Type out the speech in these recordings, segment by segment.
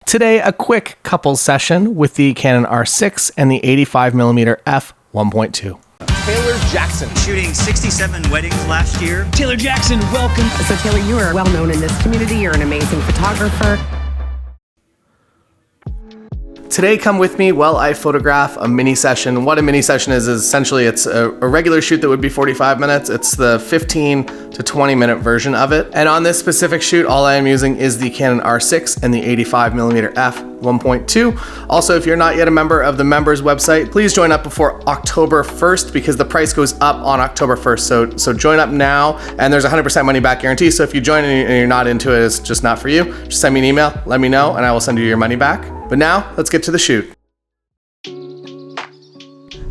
Today, a quick couples session with the Canon R6 and the 85mm F1.2. Taylor Jackson. Shooting 67 weddings last year. Taylor Jackson, welcome. So Taylor, you are well known in this community. You're an amazing photographer. Today, come with me while I photograph a mini session. What a mini session is essentially it's a regular shoot that would be 45 minutes. It's the 15 to 20 minute version of it. And on this specific shoot, all I am using is the Canon R6 and the 85mm f1.2. Also, if you're not yet a member of the members website, please join up before October 1st because the price goes up on October 1st. So join up now, and there's 100% money back guarantee. So if you join and you're not into it, it's just not for you, just send me an email, let me know, and I will send you your money back. But now, let's get to the shoot.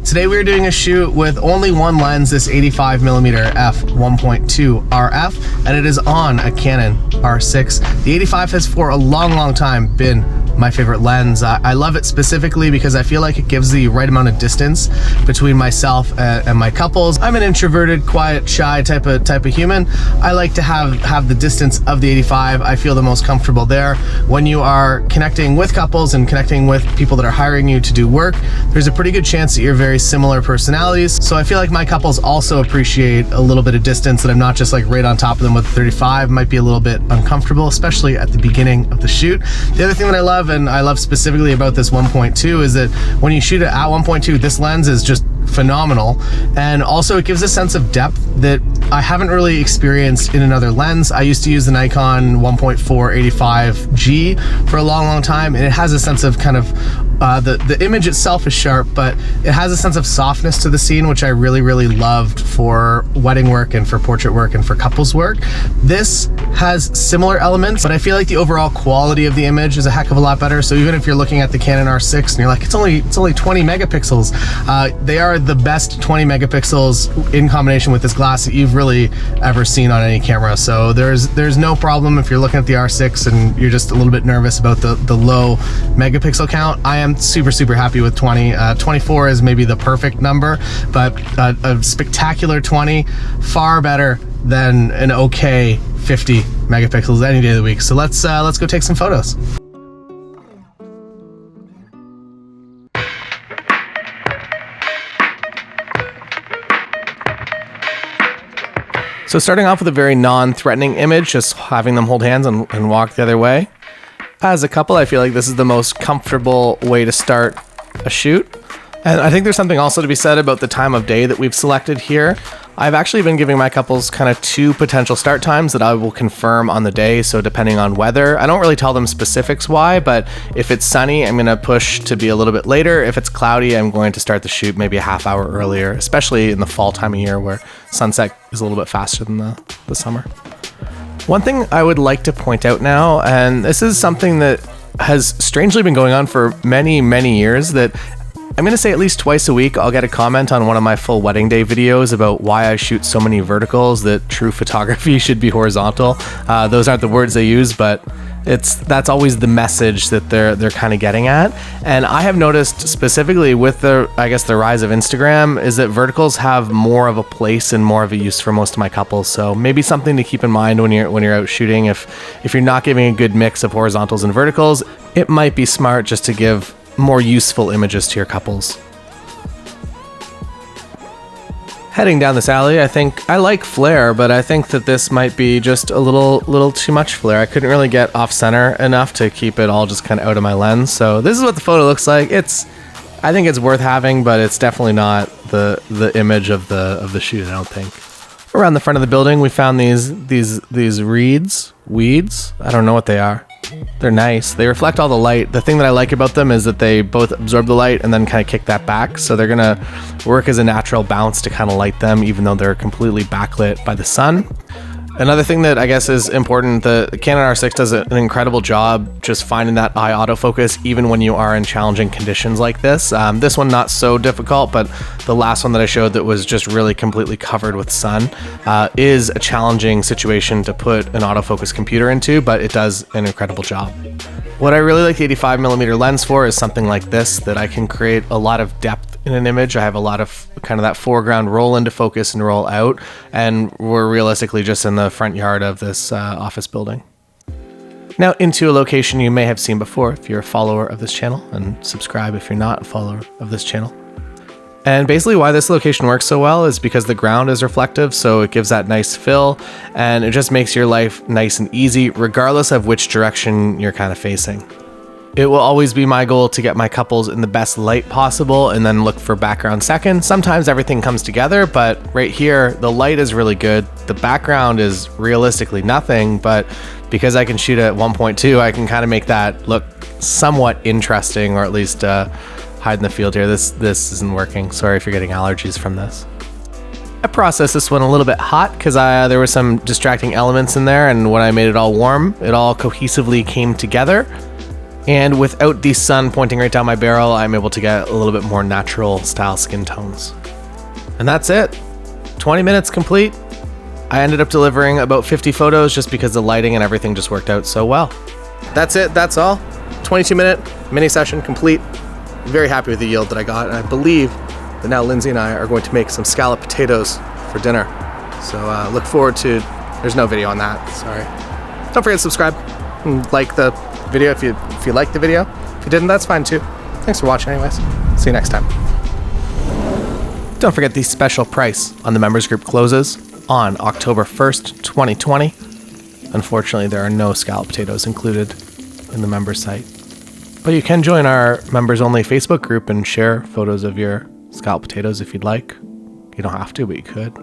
Today we're doing a shoot with only one lens, this 85mm f1.2 RF, and it is on a Canon R6. The 85 has for a long time been my favorite lens. I love it specifically because I feel like it gives the right amount of distance between myself and my couples. I'm an introverted, quiet, shy type of human. I like to have the distance of the 85. I feel the most comfortable there. When you are connecting with couples and connecting with people that are hiring you to do work, there's a pretty good chance that you're very similar personalities. So I feel like my couples also appreciate a little bit of distance, that I'm not just like right on top of them with 35. Might be a little bit uncomfortable, especially at the beginning of the shoot. The other thing that I love, and I love specifically about this 1.2, is that when you shoot it at 1.2, this lens is just phenomenal, and also it gives a sense of depth that I haven't really experienced in another lens. I used to use the Nikon 1.4 85G for a long time, and it has a sense of kind of the image itself is sharp, but it has a sense of softness to the scene, which I really loved for wedding work and for portrait work and for couples work. This has similar elements, but I feel like the overall quality of the image is a heck of a lot better. So even if you're looking at the Canon R6 and you're like, it's only 20 megapixels, they are the best 20 megapixels in combination with this glass that you've really ever seen on any camera. So there's no problem if you're looking at the R6 and you're just a little bit nervous about the low megapixel count. I am super happy with 20. 24 is maybe the perfect number, but a spectacular 20, far better than an okay 50 megapixels any day of the week. So let's go take some photos. So starting off with a very non-threatening image, just having them hold hands and walk the other way. As a couple, I feel like this is the most comfortable way to start a shoot. And I think there's something also to be said about the time of day that we've selected here. I've actually been giving my couples kind of two potential start times that I will confirm on the day. So depending on weather, I don't really tell them specifics why, but if it's sunny, I'm going to push to be a little bit later. If it's cloudy, I'm going to start the shoot maybe a half hour earlier, especially in the fall time of year where sunset is a little bit faster than the summer. One thing I would like to point out now, and this is something that has strangely been going on for many years, that I'm going to say at least twice a week I'll get a comment on one of my full wedding day videos about why I shoot so many verticals, that true photography should be horizontal. Those aren't the words they use, but that's always the message that they're kind of getting at. And I have noticed specifically with the rise of Instagram is that verticals have more of a place and more of a use for most of my couples. So maybe something to keep in mind when you're out shooting. If you're not giving a good mix of horizontals and verticals, it might be smart just to give more useful images to your couples. Heading down this alley, I think I like flare, but I think that this might be just a little too much flare. I couldn't really get off center enough to keep it all just kind of out of my lens. So this is what the photo looks like. I think it's worth having, but it's definitely not the image of the shoot, I don't think. Around the front of the building, we found these weeds. I don't know what they are. They're nice. They reflect all the light. The thing that I like about them is that they both absorb the light and then kind of kick that back. So they're going to work as a natural bounce to kind of light them, even though they're completely backlit by the sun. Another thing that I guess is important, the Canon R6 does an incredible job just finding that eye autofocus even when you are in challenging conditions like this. This one not so difficult, but the last one that I showed that was just really completely covered with sun is a challenging situation to put an autofocus computer into, but it does an incredible job. What I really like the 85mm lens for is something like this, that I can create a lot of depth in an image. I have a lot of kind of that foreground roll into focus and roll out, and we're realistically just in the front yard of this office building. Now into a location you may have seen before if you're a follower of this channel, and subscribe if you're not a follower of this channel. And basically why this location works so well is because the ground is reflective, so it gives that nice fill, and it just makes your life nice and easy regardless of which direction you're kind of facing. It will always be my goal to get my couples in the best light possible and then look for background second. Sometimes everything comes together, but right here, the light is really good. The background is realistically nothing, but because I can shoot at 1.2, I can kind of make that look somewhat interesting, or at least hide in the field here. This isn't working. Sorry if you're getting allergies from this. I processed this one a little bit hot because there were some distracting elements in there, and when I made it all warm, it all cohesively came together. And without the sun pointing right down my barrel, I'm able to get a little bit more natural style skin tones. And that's it. 20 minutes complete. I ended up delivering about 50 photos just because the lighting and everything just worked out so well. That's it, that's all. 22-minute mini session complete. I'm very happy with the yield that I got, and I believe that now Lindsay and I are going to make some scalloped potatoes for dinner. So look forward to, there's no video on that, sorry. Don't forget to subscribe and like the video if you liked the video. If you didn't, that's fine too. Thanks for watching anyways. See you next time. Don't forget the special price on the members group closes on October 1st, 2020. Unfortunately, there are no scalloped potatoes included in the member site. But you can join our members only Facebook group and share photos of your scalloped potatoes if you'd like. You don't have to, but you could.